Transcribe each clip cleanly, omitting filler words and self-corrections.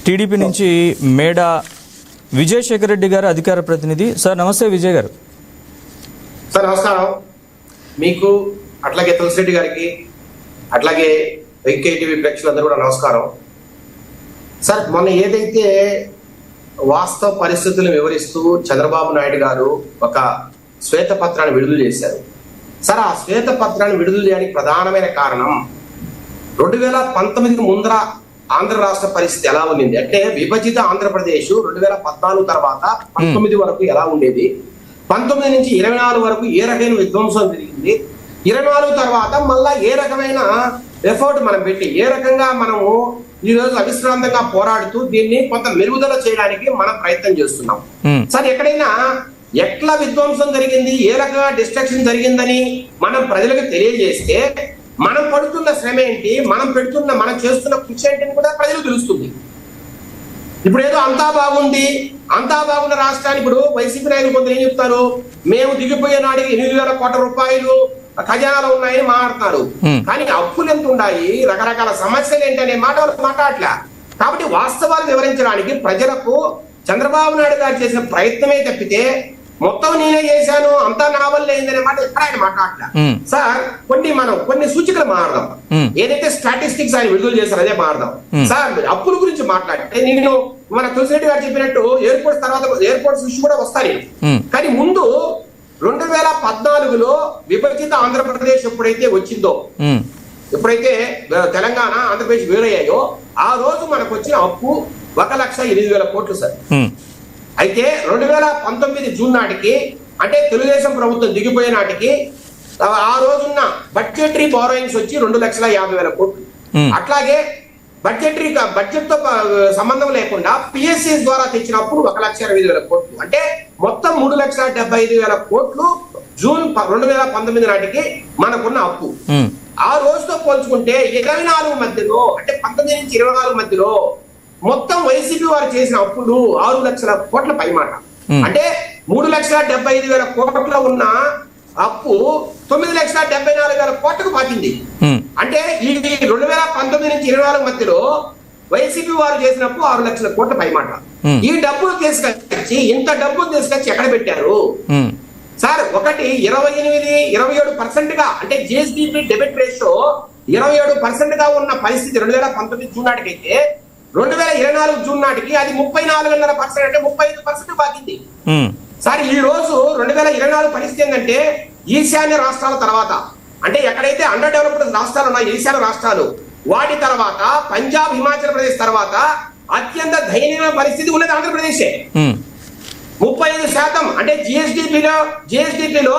TDP నుంచి మేడా విజయశేఖర్ రెడ్డి గారు అధికార ప్రతినిధి. సార్ నమస్తే విజయ్ గారు. సార్ నమస్కారం. మీకు అట్లాగే తులసిరెడ్డి గారికి అట్లాగే వెంకయ్యటీవీ ప్రేక్షకులందరూ కూడా నమస్కారం. సార్ మొన్న ఏదైతే వాస్తవ పరిస్థితులను వివరిస్తూ చంద్రబాబు నాయుడు గారు ఒక శ్వేతపత్రాన్ని విడుదల చేశారు. సార్ ఆ శ్వేతపత్రాన్ని విడుదల చేయడానికి ప్రధానమైన కారణం 2019 ముందర ఆంధ్ర రాష్ట్ర పరిస్థితి ఎలా ఉండింది అంటే విభజిత ఆంధ్రప్రదేశ్ 2014 తర్వాత 19 వరకు ఎలా ఉండేది, 19 నుంచి 24 వరకు ఏ రకమైన విధ్వంసం జరిగింది, 24 తర్వాత మళ్ళా ఏ రకమైన ఎఫర్ట్ మనం పెట్టి ఏ రకంగా మనము ఈ రోజు అవిశ్రాంతంగా పోరాడుతూ దీన్ని కొంత మెరుగుదల చేయడానికి మనం ప్రయత్నం చేస్తున్నాం. సార్ ఎక్కడైనా ఎట్లా విధ్వంసం జరిగింది, ఏ రకంగా డిస్ట్రక్షన్ జరిగిందని మనం ప్రజలకు తెలియజేస్తే మనం పడుతున్న శ్రమ ఏంటి, మనం చేస్తున్న కృషి ఏంటి కూడా ప్రజలకు తెలుస్తుంది. ఇప్పుడు ఏదో అంతా బాగుంది, అంతా బాగున్న రాష్ట్రాన్ని ఇప్పుడు వైసీపీ నాయకులు కొందరు ఏం చెప్తారు, మేము దిగిపోయే నాటికి 8,000 కోట్ల రూపాయలు ఖజానాలు ఉన్నాయని మాట్లాడుతున్నారు. కానీ అప్పులు ఎంత ఉన్నాయి, రకరకాల సమస్యలు ఏంటనే మాట వాళ్ళు మాట్లాడలే. కాబట్టి వాస్తవాలు వివరించడానికి ప్రజలకు చంద్రబాబు నాయుడు గారు చేసిన ప్రయత్నమే తప్పితే మొత్తం నేనే చేశాను అంతా నా వల్ల అయిందనే మాట ఎక్కడ ఆయన మాట్లాడలే. సార్ కొన్ని సూచికలు మారదాం. ఏదైతే స్టాటిస్టిక్స్ ఆయన విడుదల చేశారు అదే మారదాం. సార్ అప్పుల గురించి మాట్లాడితే నేను మన తులసిరెడ్డి గారు చెప్పినట్టు ఎయిర్పోర్ట్స్ తర్వాత ఎయిర్పోర్ట్స్ ఇష్యూ కూడా వస్తాయి. కానీ ముందు 2014లో విభజిత ఆంధ్రప్రదేశ్ ఎప్పుడైతే వచ్చిందో, ఎప్పుడైతే తెలంగాణ ఆంధ్రప్రదేశ్ వేరయ్యాయో ఆ రోజు మనకు వచ్చిన అప్పు 1,08,000 కోట్లు సార్. అయితే 2019 జూన్ నాటికి అంటే తెలుగుదేశం ప్రభుత్వం దిగిపోయే నాటికి ఆ రోజున్న బడ్జెటరీ బారోయింగ్స్ వచ్చి 2,50,000 కోట్లు. అట్లాగే బడ్జెట్ తో సంబంధం లేకుండా పిఎస్సిస్ ద్వారా తెచ్చినప్పుడు 1,60,20,000 కోట్లు. అంటే మొత్తం 3,75,000 కోట్లు జూన్ 2019 నాటికి మనకున్న అప్పు. ఆ రోజుతో పోల్చుకుంటే 24 మధ్యలో అంటే 19 నుంచి 24 మధ్యలో మొత్తం వైసీపీ వారు చేసిన అప్పులు 6 లక్షల కోట్ల పైమాట. అంటే 3,75,000 కోట్ల ఉన్న అప్పు 9,74,000 కోట్లకు పాకింది. అంటే ఈ 2019 నుంచి 24 మధ్యలో వైసీపీ వారు చేసినప్పు 6 లక్షల కోట్ల పైమాట. ఈ డబ్బులు తీసుకొచ్చి ఇంత డబ్బులు తీసుకొచ్చి ఎక్కడ పెట్టారు సార్? ఒకటి 27% గా అంటే జిఎస్డిపి డెబిట్ రేషియో 27% గా ఉన్న పరిస్థితి 2019 జూన్ నాటికి అయితే 2024 జూన్ నాటికి అది 34.5% అంటే 35% బాకింది. సార్ ఈ రోజు 2024 పరిస్థితి ఏంటంటే ఈశాన్య రాష్ట్రాల తర్వాత అంటే ఎక్కడైతే అండర్ డెవలప్డ్ రాష్ట్రాలు ఉన్నాయి ఈశాన్య రాష్ట్రాలు వాటి తర్వాత పంజాబ్ హిమాచల్ ప్రదేశ్ తర్వాత అత్యంత దయనీయ పరిస్థితి ఉన్నది ఆంధ్రప్రదేశే. 35% అంటే జిఎస్డిపిలో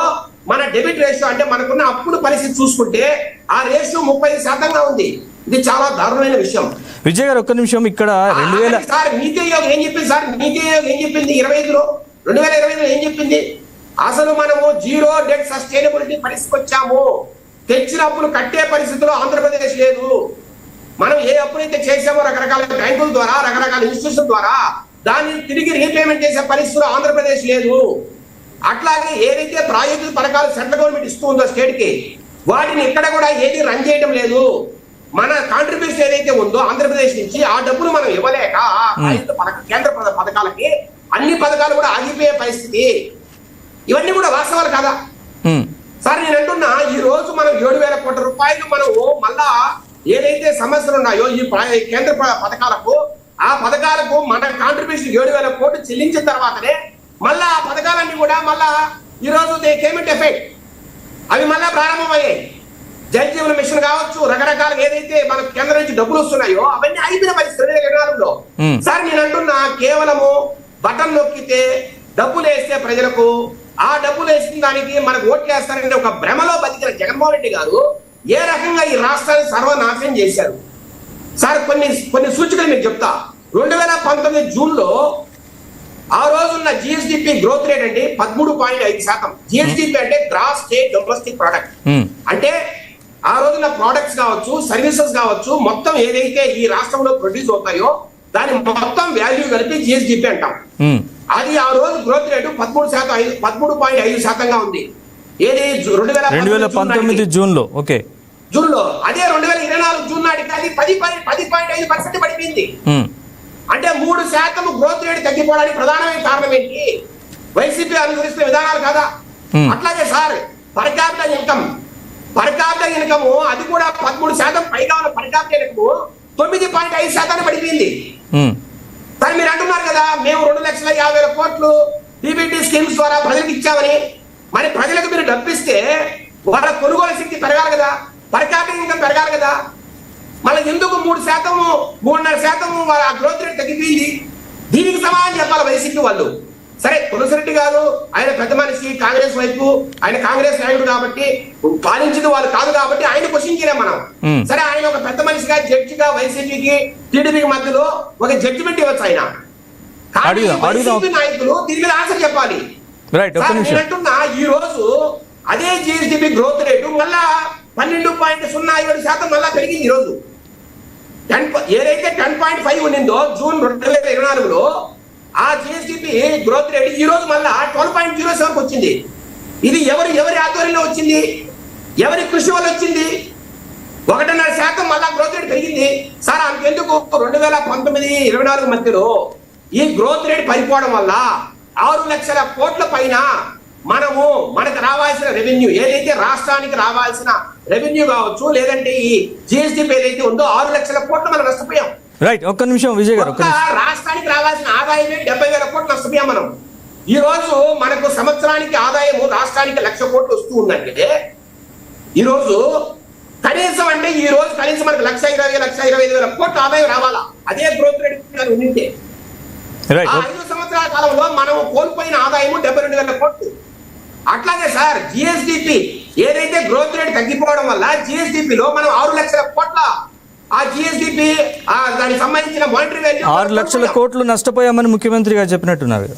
మన డెబిట్ రేషియో అంటే మనకున్న అప్పుల పరిస్థితి చూసుకుంటే ఆ రేషియో 35%గా ఉంది. ఇది చాలా దారుణమైన విషయం. విజయ్ గారు ఒక్క నిమిషం ఇక్కడ 2000 సార్ నీతి ఆయోగ్ ఏం చెప్పింది సార్? నీతి ఆయోగ్ ఏం చెప్పింది 2025లో ఏం చెప్పింది? అసలు మనము జీరో డెట్ సస్టైనబిలిటీ పరిస్థితికి వచ్చాము. తెచ్చిన అప్పులు కట్టే పరిస్థితిలో ఆంధ్రప్రదేశ్ లేదు. మనం ఏ అప్పులైతే చేసామో రకరకాల బ్యాంకుల ద్వారా రకరకాల ఇన్స్టిట్యూషన్ ద్వారా దాన్ని తిరిగి రీపేమెంట్ చేసే పరిస్థితిలో ఆంధ్రప్రదేశ్ లేదు. అట్లాగే ఏదైతే ప్రాయోజిత పథకాలు సెంట్రల్ గవర్నమెంట్ ఇస్తూ ఉందో స్టేట్ కి వాటిని ఇక్కడ కూడా ఏది రన్ చేయడం లేదు. మన కాంట్రిబ్యూషన్ ఏదైతే ఉందో ఆంధ్రప్రదేశ్ నుంచి ఆ డబ్బులు మనం ఇవ్వలేక కేంద్ర పథకాలకి అన్ని పథకాలు కూడా ఆగిపోయే పరిస్థితి. ఇవన్నీ కూడా వాస్తవాలు కాదా సార్? నేను అంటున్నా ఈ రోజు మనం 7,000 కోట్ల రూపాయలు మనము మళ్ళా ఏదైతే సమస్యలు ఉన్నాయో ఈ కేంద్ర పథకాలకు ఆ పథకాలకు మన కాంట్రిబ్యూషన్ 7,000 కోట్లు చెల్లించిన తర్వాతనే మళ్ళా ఆ పథకాలన్నీ కూడా మళ్ళా ఈ రోజు దే కేమ్ ఇంటు ఎఫెక్ట్. అవి మళ్ళా ప్రారంభమయ్యాయి. జల్ జీవన్ మిషన్ కావచ్చు రకరకాల ఏదైతే మనకు కేంద్రం నుంచి డబ్బులు వస్తున్నాయో అవన్నీ అయిపోయిన పరిస్థితి 2024లో. సార్ నేను అంటున్నా కేవలము బటన్ నొక్కితే డబ్బులు వేస్తే ప్రజలకు ఆ డబ్బులు వేసిన దానికి మనకు ఓట్లు వేస్తారనే ఒక భ్రమలో బతికిన జగన్మోహన్ రెడ్డి గారు ఏ రకంగా ఈ రాష్ట్రాన్ని సర్వనాశనం చేశారు సార్? కొన్ని సూచికలు మీకు చెప్తా. 2019 జూన్లో ఆ రోజున్న జిఎస్డిపి గ్రోత్ రేట్ అంటే 13.5%. జిఎస్డిపి అంటే గ్రాస్ స్టేట్ డొమెస్టిక్ ప్రొడక్ట్. అంటే ఆ రోజున ప్రొడక్ట్స్ కావచ్చు సర్వీసెస్ కావచ్చు మొత్తం ఏదైతే ఈ రాష్ట్రంలో ప్రొడ్యూస్ అవుతాయో దాని మొత్తం వాల్యూ కలిపి జిఎస్డిపి అంటాం. అది ఆ రోజు గ్రోత్ రేటు 13.5%గా ఉంది. ఏది 2019 జూన్లో. ఓకే జూన్లో. అదే 2024 జూన్ నాటికి అది 10.5% పడిపోయింది. అంటే 3% గ్రోత్ రేట్ తగ్గిపోవడానికి ప్రధానమైన కారణం ఏంటి? వైసీపీ అనుసరిస్తున్న విధానాలు కాదా? అట్లాగే సార్ పర్ క్యాపిటల్ ఇన్కమ్ అది కూడా 13% పైగా ఉన్న పర్ క్యాపిటల్ ఇన్కమ్ 9.5% పడిపోయింది. కానీ మీరు అంటున్నారు కదా మేము 2,50,000 కోట్లు డీబీటీ స్కీమ్స్ ద్వారా ప్రజలకు ఇచ్చామని. మరి ప్రజలకు మీరు డబ్బిస్తే వాళ్ళ కొనుగోలు శక్తి పెరగాలి కదా, పర్ క్యాపిటల్ ఇన్కమ్ పెరగాలి కదా. మళ్ళీ ఎందుకు 3%, 3.5% వాళ్ళ గ్రోత్ రేట్ తగ్గిపోయింది? దీనికి సమాధానం చెప్పాలి వైసీపీ వాళ్ళు. సరే తులసిరెడ్డి గారు ఆయన పెద్ద మనిషి, కాంగ్రెస్ వైపు ఆయన కాంగ్రెస్ నాయకుడు కాబట్టి, పాలించింది వాళ్ళు కాదు కాబట్టి ఆయన క్వశ్చన్ చేయలేం మనం. సరే ఆయన ఒక పెద్ద మనిషిగా జడ్జిగా వైసీపీకి టీడీపీకి మధ్యలో ఒక జడ్జిమెంట్ ఇవ్వచ్చు ఆయన. వైసీపీ నాయకులు దీని మీద ఆన్సర్ చెప్పాలి. నేనంటున్నా ఈ రోజు అదే జిఎస్డిపి గ్రోత్ రేటు మళ్ళా 12.07% మళ్ళా పెరిగింది. ఈ రోజు ఏదైతే 10.5 ఉండిందో జూన్ 2024లో ఆ జిఎస్డిపి గ్రోత్ రేట్ ఈ రోజు మళ్ళా 12.07 వచ్చింది. ఇది ఎవరి ఆధ్వర్యంలో వచ్చింది? ఎవరి కృషి వల్ల వచ్చింది? 1.5% మళ్ళా గ్రోత్ రేట్ పెరిగింది. సార్ అంతెందుకు 2019-24 మధ్యలో ఈ గ్రోత్ రేట్ పడిపోవడం వల్ల 6 లక్షల కోట్ల పైన మనకు రావాల్సిన రెవెన్యూ, ఏదైతే రాష్ట్రానికి రావాల్సిన రెవెన్యూ కావచ్చు, లేదంటే ఈ జిఎస్డిపి ఏదైతే ఉందో 6 లక్షల కోట్లు మనం నష్టపోయాం. రైట్, ఒక్క నిమిషం విజయ్ గారు. రాష్ట్రానికి రావాల్సిన ఆదాయమే 70,000 కోట్లు నష్టపోయాం మనం. ఈ రోజు మనకు సంవత్సరానికి ఆదాయము రాష్ట్రానికి 1,00,000 కోట్లు వస్తూ ఉందంటే ఈ రోజు కనీసం మనకు 1,20,000 కోట్ల ఆదాయం రావాలా? అదే గ్రోత్ రేట్ ఉండింటే 5 సంవత్సరాల కాలంలో మనం కోల్పోయిన ఆదాయము 72,000 కోట్లు. అట్లాగే సార్ జిఎస్డిపి ఏదైతే గ్రోత్ రేట్ తగ్గిపోవడం వల్ల జిఎస్డిపిలో మనం 6 లక్షల కోట్ల ఆ జిఎస్డిపి దానికి సంబంధించిన మానిటరీ వాల్యూ 6 లక్షల కోట్లు నష్టపోయామని ముఖ్యమంత్రి గారు చెప్పినట్టున్నారు.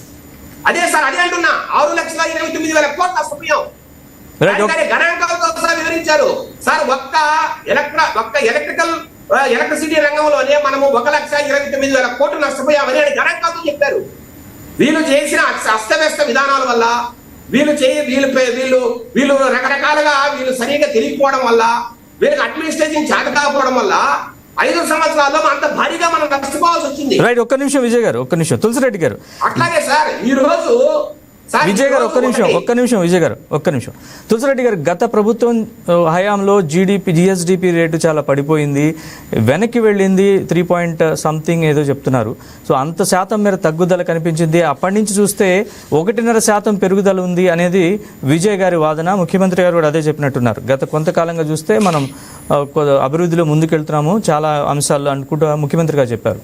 అదే సార్ అదే అంటున్నా, 6,29,000 కోట్లు నష్టపోయాం. గణాంకాలతో సహా వివరించారు సార్. ఒక్క ఎలక్ట్రిసిటీ రంగంలోనే మనము 1,29,000 కోట్లు నష్టపోయామని ఆయన గణాంకాలతో చెప్పారు. వీళ్ళు చేసిన అస్తవ్యస్త విధానాల వల్ల వీళ్ళు రకరకాలుగా వీళ్ళు సరిగ్గా తెలియకపోవడం వల్ల, వీళ్ళకి అడ్మినిస్ట్రేషన్ చేత కాకపోవడం వల్ల 5 సంవత్సరాల్లో అంత భారీగా మనం నష్టపోవాల్సి వచ్చింది. రైట్, ఒక్క నిమిషం విజయ్ గారు, ఒక్క నిమిషం తులసిరెడ్డి గారు. అట్లాగే సార్ ఈ రోజు విజయ్ గారు ఒక్క నిమిషం విజయ్ గారు ఒక్క నిమిషం. తులసిరెడ్డి గారు, గత ప్రభుత్వం హయాంలో జిఎస్డిపి రేటు చాలా పడిపోయింది, వెనక్కి వెళ్ళింది 3 ఏదో చెప్తున్నారు. సో అంత శాతం మేర తగ్గుదల కనిపించింది. అప్పటి నుంచి చూస్తే 1.5% పెరుగుదల ఉంది అనేది విజయ్ గారి వాదన. ముఖ్యమంత్రి గారు కూడా అదే చెప్పినట్టున్నారు. గత కొంతకాలంగా చూస్తే మనం అభివృద్ధిలో ముందుకెళ్తున్నాము చాలా అంశాల్లో అనుకుంటూ ముఖ్యమంత్రి గారు చెప్పారు.